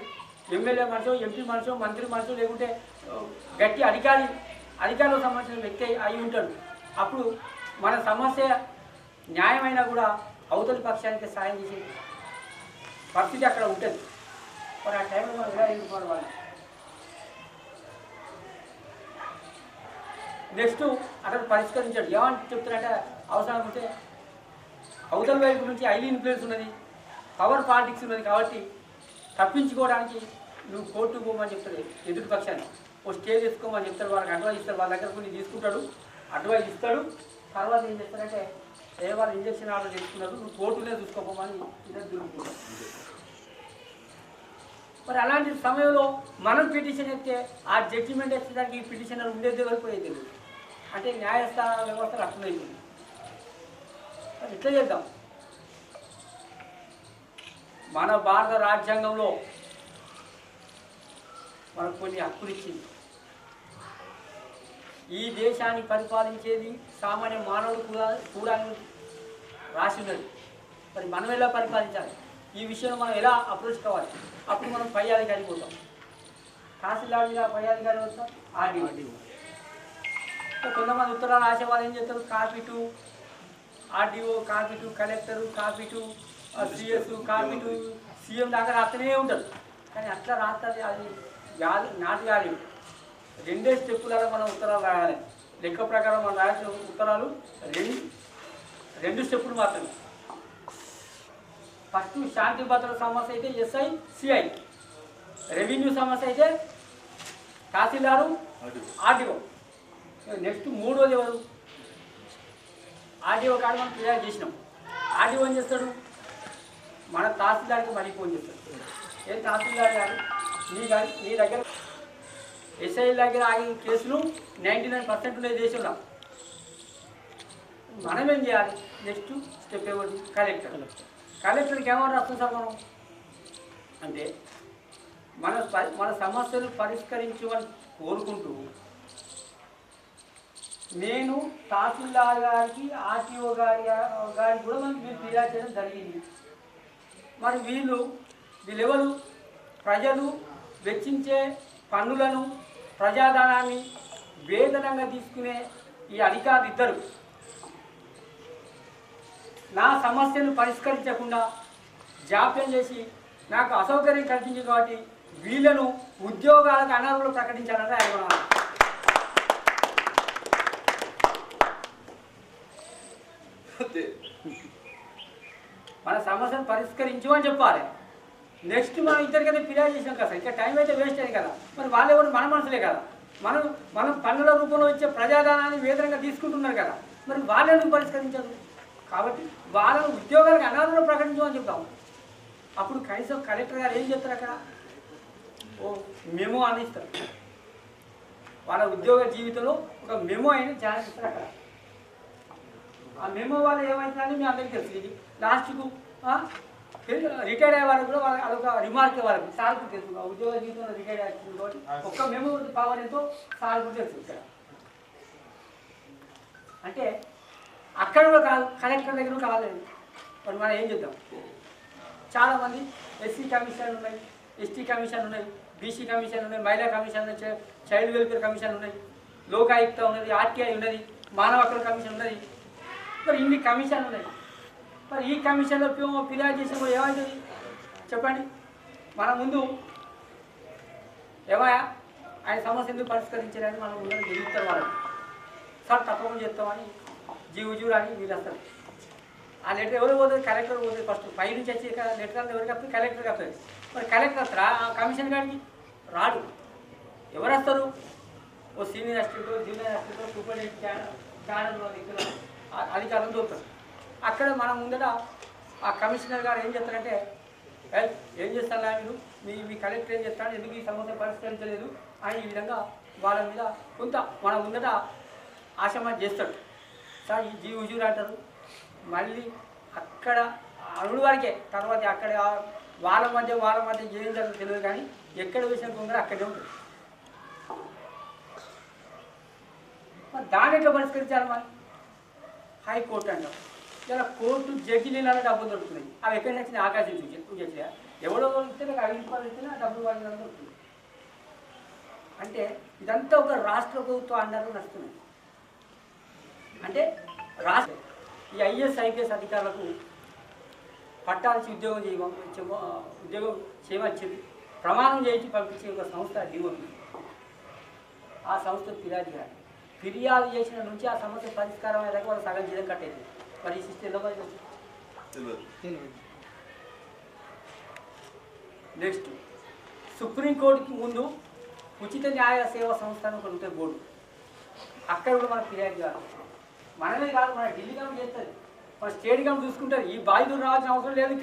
ఎమ్మెల్యే మనిషో, ఎంపీ మనిషో, మంత్రి మనిషో, లేకుంటే గట్టి అధికారులకు సంబంధించిన వ్యక్తి అయి ఉంటాడు. అప్పుడు మన సమస్య న్యాయమైనా కూడా అవతలి పక్షానికి సాయం చేసే పరిస్థితి అక్కడ ఉంటుంది. మరి ఆ టైంలో మనం ఎలా ఎదుర్కోవాలి వాళ్ళు. నెక్స్ట్ అక్కడ పరిష్కరించాడు. ఏమని చెప్తారంటే అవసరం ఉంటే అవతల వైపు నుంచి హైలీ ఇన్ఫ్లుయెన్స్ ఉన్నది, పవర్ పాలిటిక్స్ ఉన్నది, కాబట్టి తప్పించుకోవడానికి నువ్వు కోర్టుకు పోమని చెప్తాడు ఎదుటి పక్షాన్ని. ఓ స్టేజ్ తీసుకోమని చెప్తాడు, వాళ్ళకి అడ్వైజ్ ఇస్తాడు, వాళ్ళ దగ్గర కొన్ని తీసుకుంటాడు, అడ్వైజ్ ఇస్తాడు. తర్వాత ఏం చేస్తారంటే వాళ్ళు ఇంజక్షన్ ఆర్డర్ చేసుకున్నారు, నువ్వు కోర్టునే చూసుకోపోమని ఇద్దరు దొరుకుతుంటారు. మరి అలాంటి సమయంలో మనం పిటిషన్ ఎత్తే ఆ జడ్జిమెంట్ వచ్చేదానికి ఈ పిటిషనర్ ఉండేది వెళ్ళిపోయేది. అంటే న్యాయస్థాన వ్యవస్థలు అర్థమైంది. మరి ఇట్లా చేద్దాం. మన భారత రాజ్యాంగంలో మనకు కొన్ని హక్కులు ఇచ్చింది. ఈ దేశాన్ని పరిపాలించేది సామాన్య మానవుడు కూడా రాసి ఉన్నది. మరి మనం ఎలా పరిపాలించాలి, ఈ విషయంలో మనం ఎలా అప్రోచ్ కావాలి? అప్పుడు మనం పై అధికారి పోతాం, తహసీల్దార్ మీద పై అధికారి వస్తాం, ఆర్డీఓ. కొంతమంది ఉత్తరాలు రాసే వాళ్ళు ఏం చేస్తారు, copy to RDO, copy to collector, copy to CS, copy to CM దాకా రాస్తూనే ఉంటారు. కానీ అట్లా రాస్తుంది అది నాటి వ్యాల్యూ. రెండే స్టెప్పులలో మనం ఉత్తరాలు రాయాలి. లెక్క ప్రకారం మనం రాయాల్సిన ఉత్తరాలు రెండు స్టెప్పులు మాత్రమే. ఫస్ట్ శాంతి భద్రత సమస్య అయితే ఎస్ఐ సిఐ, రెవెన్యూ సమస్య అయితే తహసీల్దారు ఆర్డీఓ. నెక్స్ట్ మూడోది ఎవరు, ఆర్డీఓ కాదు మనం ఫిర్యాదు చేసినాం. ఆర్డీఓ ఏం చేస్తాడు, మన తహసీల్దార్కి మళ్ళీ ఫోన్ చేస్తాడు. ఏం తహసీల్దార్ గారు నీ దగ్గర ఎస్ఐ దగ్గర ఆగిన కేసులు 99% ఉండే దేశంలో. మనం ఏం చేయాలి, నెక్స్ట్ స్టెప్ ఎవరు, కలెక్టర్కి ఏమన్నా రాస్తాం సార్ మనం అంటే మన సమస్యలు పరిష్కరించమని కోరుకుంటూ నేను తహసీల్దార్ గారికి ఆర్టీఓ గారికి కూడా మనకి మీరు ఫిర్యాదు చేయడం జరిగింది. మరి వీళ్ళెవరు, ప్రజలు వెచ్చించే పన్నులను, ప్రజాధనాన్ని వేతనంగా తీసుకునే ఈ అధికారులు ఇద్దరు నా సమస్యను పరిష్కరించకుండా జాప్యం చేసి నాకు అసౌకర్యం కల్పించింది. కాబట్టి వీళ్ళను ఉద్యోగాలకు అనర్హులు ప్రకటించాలని ఆయన మన సమస్యను పరిష్కరించు అని చెప్పాలి. నెక్స్ట్ మనం ఇద్దరికైతే ఫిర్యాదు చేసాం కదా, ఇంకా టైం అయితే వేస్ట్ అయింది కదా. మరి వాళ్ళు ఎవరు, మన మనసులే కదా. మనం పన్నుల రూపంలో వచ్చే ప్రజాధనాన్ని వేతనంగా తీసుకుంటున్నారు కదా, మరి వాళ్ళని పరిష్కరించదు. కాబట్టి వాళ్ళను ఉద్యోగాలకు అనర్హులు ప్రకటించమని చెప్తాం. అప్పుడు కనీసం కలెక్టర్ గారు ఏం చెప్తారు, అక్కడ ఓ మెమో అందిస్తారు. వాళ్ళ ఉద్యోగ జీవితంలో ఒక మెమో అయినా జారీ చేస్తారు అక్కడ. ఆ మెమో వాళ్ళు ఏమైతుందని మీ అందరికీ తెలుసు. లాస్ట్కు రిటైర్డ్ అయ్యే వాళ్ళకి కూడా అదొక రిమార్క్ వాళ్ళకి సార్కు తెలుసు. ఉద్యోగ జీవితంలో రిటైర్డ్ అవుతుంది కాబట్టి ఒక్క మెమో పవర్ ఎంతో సార్కు తెలుసు. ఇక్కడ అంటే అక్కడ కూడా కాదు, కలెక్టర్ దగ్గర కాలేదు. మరి మనం ఏం చేద్దాం, చాలామంది ఎస్సీ కమిషన్ ఉన్నాయి, ఎస్టీ కమిషన్ ఉన్నాయి, బీసీ కమిషన్ ఉన్నాయి, మహిళా కమిషన్ ఉన్నాయి, చైల్డ్ వెల్ఫేర్ కమిషన్ ఉన్నాయి, లోకాయుక్త ఉన్నది, ఆర్టీఐ ఉన్నది, మానవ హక్కుల కమిషన్ ఉన్నది. మరి ఇన్ని కమిషన్లు ఉన్నాయి. మరి ఈ కమిషన్లో ఫిర్యాదు చేసినప్పుడు ఏమవుతుంది చెప్పండి. మన ముందు ఏమయ్యా ఆయన సమస్య ఎందుకు పరిష్కరించారని మనం ముందు ఎదుగుతారు వాళ్ళని. సార్ తప్పకుండా చెప్తామని జీవు అని వీళ్ళు వస్తారు. ఆ లెటర్ ఎవరు పోతుంది, కలెక్టర్ పోతుంది. ఫస్ట్ పై నుంచి వచ్చి లెటర్ అంతా ఎవరికి వస్తుంది, కలెక్టర్కి వస్తుంది. మరి కలెక్టర్ వస్తారా, ఆ కమిషన్ గారికి రాడు. ఎవరు వస్తారు, ఓ senior assistant, junior assistant, superintendent channel వ్యక్తులు అధికారులు దొరుకుతారు. అక్కడ మనం ముందట ఆ కమిషనర్ గారు ఏం చెప్తారంటే, ఏం చేస్తారా మీరు, మీ కలెక్టర్ ఏం చెప్తాడు, ఎందుకు ఈ సమస్య పరిష్కరించలేదు అని ఈ విధంగా వాళ్ళ మీద కొంత మన ముందట ఆశమాన్ చేస్తాడు. సార్ ఈ జీ హుజూర్ అంటారు, మళ్ళీ అక్కడ అడుగు వరకే, తర్వాత అక్కడ వాళ్ళ మధ్య ఏం జరుగుతుందో తెలియదు, కానీ ఎక్కడ విషయం కొందరు అక్కడే ఉంటుంది. మరి దాన్ని ఎట్లా పరిష్కరించాలి? మరి హైకోర్టు అంటాం, ఇలా కోర్టు జడ్జిలు డబ్బులు దొరుకుతున్నాయి. అవి ఎక్కడి నుంచి వచ్చినాయి? ఆకాశం చూసి ఎవడో ఇస్తే నాకు 5 రూపాయలు ఇచ్చినా డబ్బులు వాళ్ళ దొరుకుతుంది. అంటే ఇదంతా ఒక రాష్ట్ర ప్రభుత్వం అండర్లో నడుస్తున్నాయి. అంటే రాష్ట్ర ఈ ఐఏఎస్ ఐపీఎస్ అధికారులకు పట్టాల్సి ఉద్యోగం చేయవచ్చింది, ప్రమాణం చేయించి పంపించే ఒక సంస్థ డిఓపి. ఆ సంస్థ ఫిర్యాదు చేసిన నుంచి ఆ సమస్య పరిష్కారం అయ్యేదాకా వాళ్ళు సగం జీతం కట్టేది. మరి ఈ సిస్టంలో నెక్స్ట్ సుప్రీంకోర్టుకి ముందు ఉచిత న్యాయ సేవా సంస్థ అని ఒకటి ఉంటుంది బోర్డు, అక్కడ కూడా మనకు ఫిర్యాదు కాదు. మనమే కాదు, మన ఢిల్లీ గవర్నమెంట్ చేస్తుంది, మన స్టేట్ గవర్నమెంట్ చూసుకుంటుంది. ఈ బాధ్యతలు రావాల్సిన అవసరం లేదు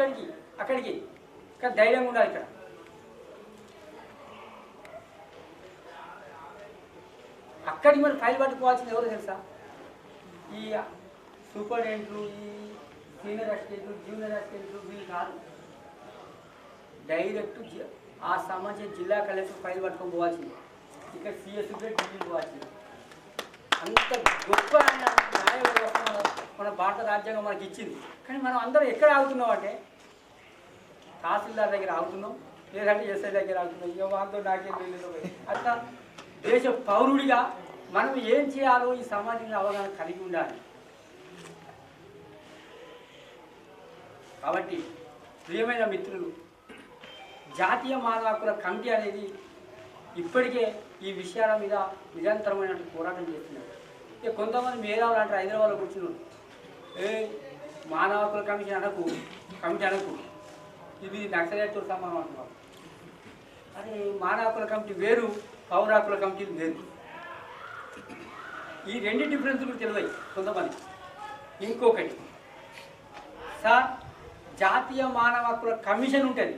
అక్కడికి కానీ ధైర్యంగా ఉండాలి. ఇక్కడ అక్కడికి మరి ఫైల్ పట్టుకోవాల్సింది ఎవరో తెలుసా? ఈ సూపరింటెండెంట్లు, ఈ సీనియర్ అసిస్టెంట్లు, జూనియర్ అసిస్టెంట్లు వీళ్ళు కాదు. డైరెక్ట్ ఆ సంబంధించిన జిల్లా కలెక్టర్ ఫైల్ పట్టుకొని పోవాల్సింది. ఇక్కడ సిఎస్ ఢిల్లీ పోవాల్సింది. అంత గొప్ప న్యాయ వ్యవస్థ మన భారత రాజ్యాంగం మనకి ఇచ్చింది. కానీ మనం అందరం ఎక్కడ ఆగుతున్నాం అంటే తహసీల్దార్ దగ్గర ఆగుతున్నాం, లేదంటే ఎస్ఐ దగ్గర ఆగుతున్నాం. ఇక వాళ్ళతో నాకేం తెలియదు. అట్లా దేశ పౌరుడిగా మనం ఏం చేయాలో ఈ సమాజంలో అవగాహన కలిగి ఉండాలి. కాబట్టి ప్రియమైన మిత్రులు, జాతీయ మానవ హక్కుల కమిటీ అనేది ఇప్పటికే ఈ విషయాల మీద నిరంతరమైనటువంటి పోరాటం చేస్తున్నారు. ఇక కొంతమంది మేధావులు అంటారు, హైదరాబాద్లో కూర్చున్నారు, మానవ హక్కుల కమిటీ అనకు, ఇది నక్సలైట్తో సమానం అంటున్నారు. అది మానవ హక్కుల కమిటీ వేరు, పౌర హక్కుల కమిటీలు వేరు. ఈ రెండు డిఫరెన్స్ కూడా తెలివాయి కొంతమంది. ఇంకొకటి సార్, జాతీయ మానవ హక్కుల కమిషన్ ఉంటుంది,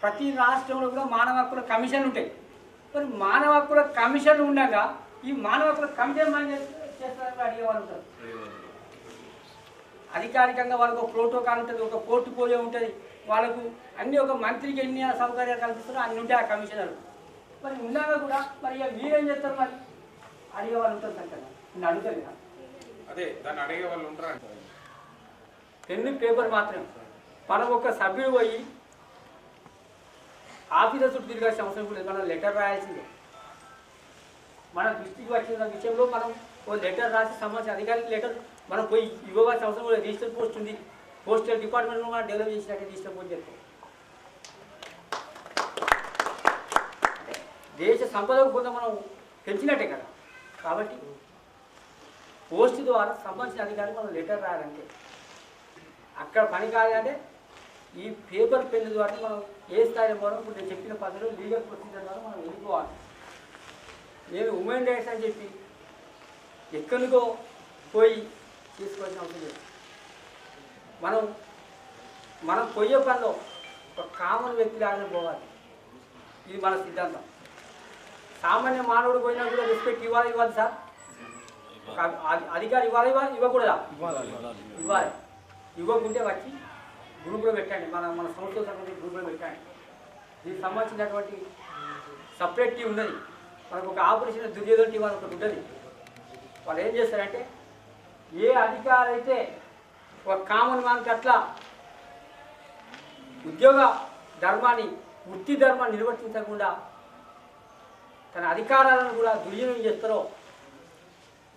ప్రతి రాష్ట్రంలో కూడా మానవ హక్కుల కమిషన్ ఉంటాయి. మరి మానవ హక్కుల కమిషన్ ఉండగా ఈ మానవ హక్కుల కమిషన్ మనం చేస్తారని అడిగేవాళ్ళు ఉంటారు. అధికారికంగా వాళ్ళకు ఒక ప్రోటోకాల్ ఉంటుంది, ఒక పోర్ట్ఫోలియో ఉంటుంది, వాళ్ళకు అన్ని ఒక మంత్రికి ఎన్ని సౌకర్యాలు కల్పిస్తారో అన్ని ఉంటాయి ఆ కమిషనర్. మరి ఉన్నాగా కూడా మరి ఇక మీరేం చేస్తారు? మరి అడిగేవాళ్ళు ఉంటారు చక్కగా. నేను అడుగుతాను కదా, అదే దాన్ని అడిగే వాళ్ళు ఉంటారు. పెన్ను పేపర్ మాత్రమే. మనం ఒక సభ్యుడు పోయి ఆఫీసర్ చుట్టూ తిరగాల్సిన అవసరం కూడా లేదు. మనం లెటర్ రాయాల్సిందే. మన దృష్టికి వచ్చిన విషయంలో మనం ఓ లెటర్ రాసి సమాచారం అధికారికి లెటర్ మనం పోయి ఇవ్వవలసిన అవసరం కూడా. రిజిస్టర్ పోస్ట్ ఉంది, పోస్టల్ డిపార్ట్మెంట్లో మనం డెవలప్ చేసినట్టే రిజిస్టర్ పోస్ట్ చెప్తాం. దేశ సంపదకు కొంత మనం పెంచినట్టే కదా. కాబట్టి పోస్ట్ ద్వారా సంబంధించిన అధికారికి మనం లెటర్ రాయాలంటే అక్కడ పని కాదంటే ఈ పేపర్ పెన్ను ద్వారా మనం ఏ స్థాయిలో పోవడం. ఇప్పుడు నేను చెప్పిన పద్ధతిలో లీగల్ ప్రొసీజర్ ద్వారా మనం వెళ్ళిపోవాలి. నేను ఉమెన్ రైట్స్ అని చెప్పి ఎక్కడికో పోయి తీసుకోవాల్సిన అవసరం లేదు. మనం పోయే పనిలో ఒక కామన్ వ్యక్తి లాగానే పోవాలి. ఇది మన సిద్ధాంతం. సామాన్య మానవుడు పోయినా కూడా రెస్పెక్ట్ ఇవ్వాలి సార్. అధికారి ఇవ్వకూడదా? ఇవ్వాలి. ఇవ్వకుంటే వచ్చి గ్రూపులో పెట్టండి, మన సంస్థ సంబంధించి గ్రూపులో పెట్టండి. దీనికి సంబంధించినటువంటి సపరేట్ టీం ఉన్నది. మనకు ఒక ఆపరేషన్ దుర్యోధన టీం అని ఒకటి ఉంటుంది. వాళ్ళు ఏం చేస్తారంటే ఏ అధికారి అయితే ఒక కామన్ మ్యాన్కి అట్లా ఉద్యోగ ధర్మాన్ని, వృత్తి ధర్మాన్ని నిర్వర్తించకుండా తన అధికారాలను కూడా దుర్వినియోగం చేస్తారో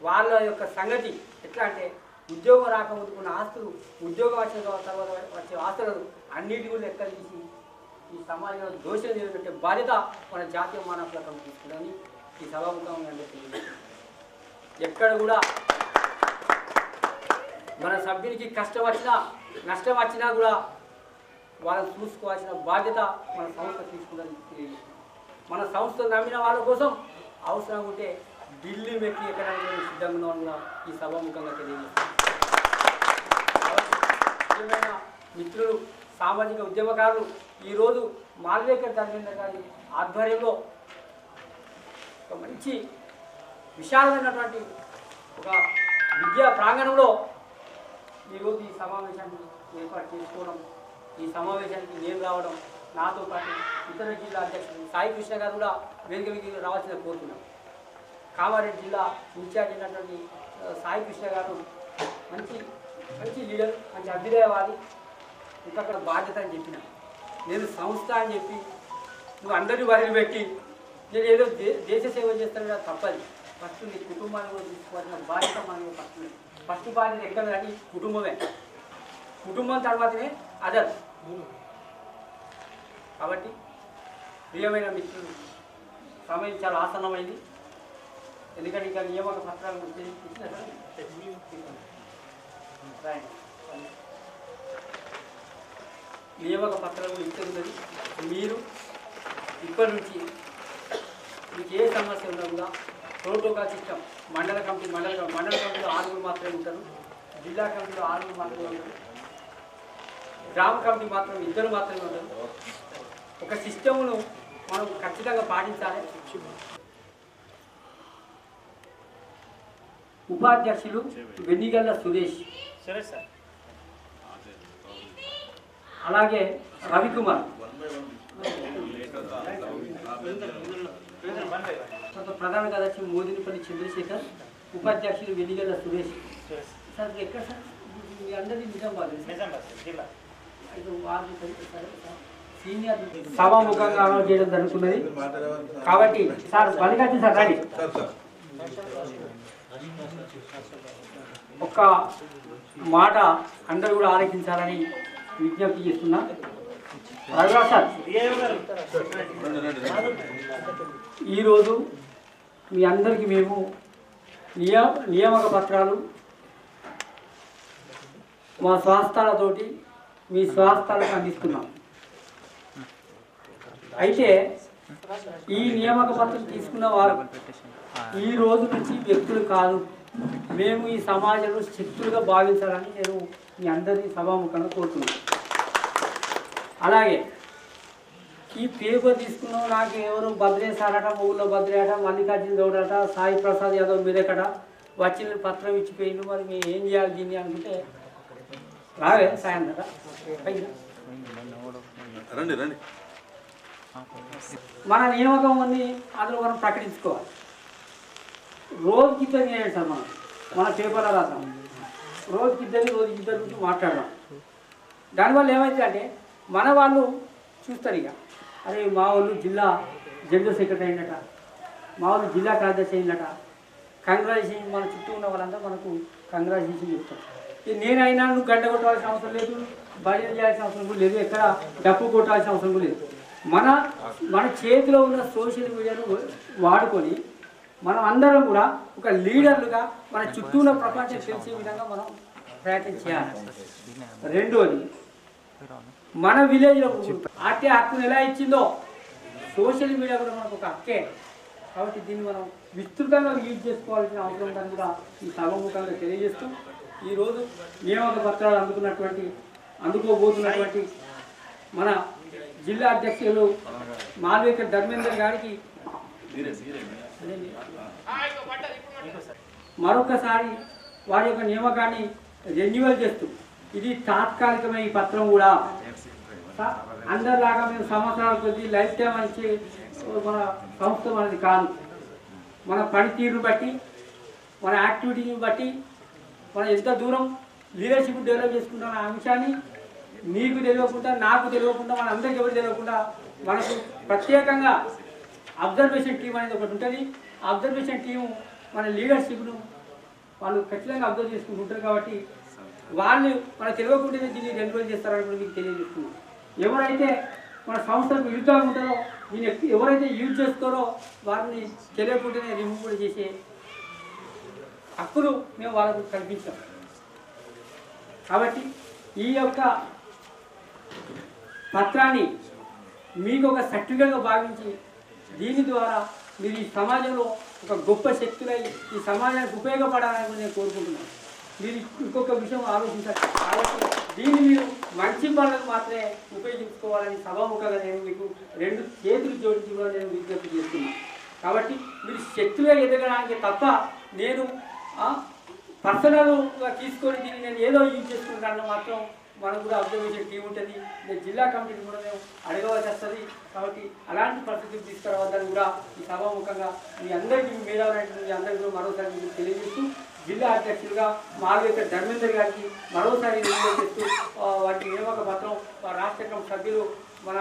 వాళ్ళ యొక్క సంగతి ఎట్లా అంటే ఉద్యోగం రాకముందు కొన్ని ఆస్తులు, ఉద్యోగం వచ్చిన తర్వాత వచ్చే ఆస్తులను అన్నిటి కూడా లెక్క తీసి ఈ సమాజంలో దోషం నిలబెట్టే బాధ్యత మన జాతీయ మానవ హక్కుల కమిటీ తీసుకుందని ఈ సభాముఖంగా ఎక్కడ కూడా మన సభ్యునికి కష్టం వచ్చినా నష్టం వచ్చినా కూడా వాళ్ళని చూసుకోవాల్సిన బాధ్యత మన సంస్థ తీసుకుందని మన సంస్థ నమ్మిన వాళ్ళ కోసం అవసరం ఉంటే ఢిల్లీ వ్యక్తి ఎక్కడానికి సిద్ధంగా ఉన్న ఈ సభాముఖంగా తెలియజేస్తాను. ముఖ్యమైన మిత్రులు, సామాజిక ఉద్యమకారులు ఈరోజు మాల్వేకర్ ధర్మేంద్ర గారి ఆధ్వర్యంలో ఒక మంచి విశాలమైనటువంటి ఒక విద్యా ప్రాంగణంలో ఈరోజు ఈ సమావేశాన్ని ఏర్పాటు చేసుకోవడం, ఈ సమావేశానికి నేను రావడం, నాతో పాటు ఇతర జిల్లా అధ్యక్షుడు సాయి కృష్ణ గారు కూడా వేదికకి రావాల్సిన కోరుతున్నాం. కామారెడ్డి జిల్లా ఇన్ఛార్జ్ అయినటువంటి సాయి కృష్ణ గారు మంచి మంచి లీడర్, మంచి అభ్యుదయవాది, ఇంకా అక్కడ బాధ్యత అని చెప్పిన నేను సంస్థ అని చెప్పి నువ్వు అందరినీ వదిలి పెట్టి నేను ఏదో దేశ సేవ చేస్తాను కదా తప్పది. ఫస్ట్ నీ కుటుంబాన్ని కూడా తీసుకోవాల్సిన బాధ్యత మనకి ఫస్ట్ బాధ్యత ఎక్కడ కానీ కుటుంబమే, కుటుంబం తర్వాతనే అదర్. కాబట్టి ప్రియమైన మిత్రులు, సమయం చాలా ఆసన్నమైంది. ఎందుకంటే ఇంకా నియామక పత్రాలు నియామక పత్రాలు ఇస్తున్నది. మీరు ఇప్పటి నుంచి మీకు ఏ సమస్య ఉన్నా కూడా ప్రోటోకాల్ సిస్టమ్ మండల కమిటీలో 6 మాత్రమే ఉంటారు, జిల్లా కమిటీలో 6 మాత్రమే ఉంటారు, గ్రామ కమిటీ మాత్రం 2 మాత్రమే ఉంటారు. ఒక సిస్టమ్ను మనం ఖచ్చితంగా పాటించాలి. ఉపాధ్యక్షులు వెన్నిగల్ల సురేష్, అలాగే రవికుమార్, ప్రధాన కార్యదర్శి మోదినిపల్లి చంద్రశేఖర్, ఉపాధ్యక్షులు వెన్నిగల్ల సురేష్. సార్ ఎక్కడ సార్ మీ అందరినీ నిజామాబాద్ జిల్లా సీనియర్ సభాముఖంగా అనౌన్స్ చేయడం జరుగుతున్నది. కాబట్టి సార్ మల్లికార్జున సార్ రండి. ఒక్క మాట అందరూ కూడా ఆలోచించాలని విజ్ఞప్తి చేస్తున్నా. రఘురాజ్ సార్, ఈరోజు మీ అందరికీ మేము నియామక పత్రాలు మా స్వాస్థాలతోటి మీ స్వాస్థాలకు అందిస్తున్నాం. అయితే ఈ నియామక పత్రం తీసుకున్న వారు ఈ రోజు నుంచి వ్యక్తులు కాదు, మేము ఈ సమాజంలో శక్తులుగా భావించాలని నేను మీ అందరినీ సభాముఖంగా కోరుతున్నాను. అలాగే ఈ పేపర్ తీసుకున్నాం, నాకు ఎవరు భద్రేశారట, ఊళ్ళో భద్రేట, మల్లికార్జున గౌడట, సాయి ప్రసాద్ యాదవ్ మీరేకట వచ్చిన పత్రం ఇచ్చిపోయిండు, మరి మేము ఏం చేయాలి దీన్ని అనుకుంటే రావే సాయం కదా రండి రండి. మన నియామకం అన్ని అందులో మనం ప్రకటించుకోవాలి. రోజుకి ఇద్దరు చేయండి సార్, మన పేపర్లో రాద్దాం, రోజుకి ఇద్దరు గురించి మాట్లాడదాం. దానివల్ల ఏమైందంటే మన వాళ్ళు చూస్తారు, ఇక అరే మా వాళ్ళు జిల్లా జనరల్ సెక్రటరీ అయినట, మా వాళ్ళు జిల్లా కార్యదర్శి అయినట, కంగ్రాచులేషన్ మన చుట్టూ ఉన్న వాళ్ళంతా మనకు కంగ్రాచులేషన్ చెప్తారు. నేనైనా నువ్వు గంట కొట్టాల్సిన అవసరం లేదు, భజన చేయాల్సిన అవసరం కూడా లేదు, ఎక్కడ డప్పు కొట్టాల్సిన అవసరం కూడా లేదు. మన చేతిలో ఉన్న సోషల్ మీడియాను వాడుకొని మనం అందరం కూడా ఒక లీడర్లుగా మన చుట్టూ ఉన్న ప్రపంచం తెలిసే విధంగా మనం ప్రయత్నం చేయాలి. రెండోది, మన విలేజ్లో ఆర్టీ హక్కును ఎలా ఇచ్చిందో సోషల్ మీడియా కూడా మనకు ఒక హక్కే. కాబట్టి దీన్ని మనం విస్తృతంగా యూజ్ చేసుకోవాల్సిన అవసరం ఉందని కూడా ఈ సభాముఖంగా తెలియజేస్తూ, ఈరోజు నియామక పత్రాలు అందుకోబోతున్నటువంటి మన జిల్లా అధ్యక్షులు మాల్వేకర్ ధర్మేందర్ గారికి మరొకసారి వారి యొక్క నియామకాన్ని రెన్యువల్ చేస్తూ, ఇది తాత్కాలికమైన ఈ పత్రం కూడా అందరిలాగా మేము సంవత్సరాల కొద్దీ లైఫ్ టైం అని మన సంస్థ మనది కాదు. మన పనితీరును బట్టి, మన యాక్టివిటీని బట్టి మనం ఎంత దూరం లీడర్షిప్ డెవలప్ చేసుకుంటాం అనే అంశాన్ని మీకు తెలియకుండా, నాకు తెలియకుండా, మన అందరికీ ఎవరు తెలియకుండా మనకు ప్రత్యేకంగా అబ్జర్వేషన్ టీం అనేది ఒకటి ఉంటుంది. అబ్జర్వేషన్ టీము మన లీడర్షిప్ను వాళ్ళు ఖచ్చితంగా అబ్జర్వ్ చేసుకుంటుంటారు. కాబట్టి వాళ్ళు మనకు తెలియకుండానే దీన్ని రెన్యువల్ చేస్తారని కూడా మీకు తెలియజేస్తున్నాం. ఎవరైతే మన సంస్థకు విరుద్ధంగా ఉంటారో, దీన్ని ఎవరైతే యూజ్ చేసుకోరో వారిని తెలియకుండానే రిమూవ్ కూడా చేసే హక్కులు మేము వాళ్ళకు కల్పించాం. కాబట్టి ఈ యొక్క పత్రాన్ని మీకు ఒక సర్టిఫికేట్గా భావించి దీని ద్వారా మీరు ఈ సమాజంలో ఒక గొప్ప శక్తులై ఈ సమాజానికి ఉపయోగపడాలని నేను కోరుకుంటున్నాను. మీరు ఇంకొక విషయం ఆలోచించాలి. కాబట్టి దీన్ని మీరు మంచి పనులకు మాత్రమే ఉపయోగించుకోవాలని సభాముఖంగా నేను మీకు 2 చేతులు జోడించి కూడా నేను విజ్ఞప్తి చేస్తున్నాను. కాబట్టి మీరు శక్తిగా ఎదగడానికి తప్ప నేను పర్సనల్గా తీసుకొని దీన్ని నేను ఏదో యూజ్ చేసుకుంటాను మాత్రం మనకు కూడా అబ్జర్వేషన్ టీం ఉంటుంది. నేను జిల్లా కమిటీని కూడా మేము అడగవలసి వస్తుంది. కాబట్టి అలాంటి పరిస్థితులు తీసుకురావద్దని కూడా ఈ సభాముఖంగా మీ అందరికీ మేధావులైన మీ అందరికీ కూడా మరోసారి మీకు తెలియజేస్తూ జిల్లా అధ్యక్షులుగా మాల్వేకర్ ధర్మేందర్ గారికి మరోసారి తెలియజేస్తూ వాటి నియామక పత్రం రాష్ట్ర కమిటీ సభ్యులు మన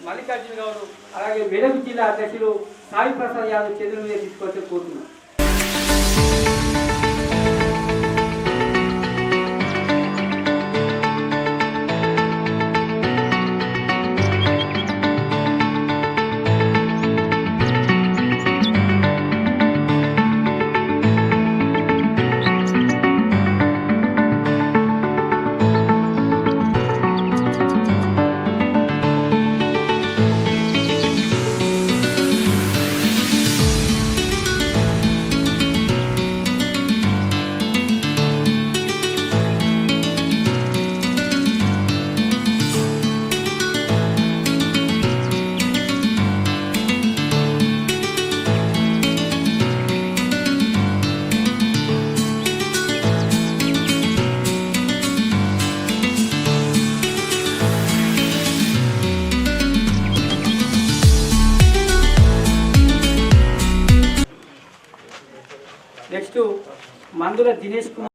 మల్లికార్జున గౌడ్ అలాగే మెదక్ జిల్లా అధ్యక్షులు సాయి ప్రసాద్ యాదవ్ చేతుల మీద తీసుకొచ్చి కోరుతున్నాం. నెక్స్ట్ మందుల దినేష్ కుమార్.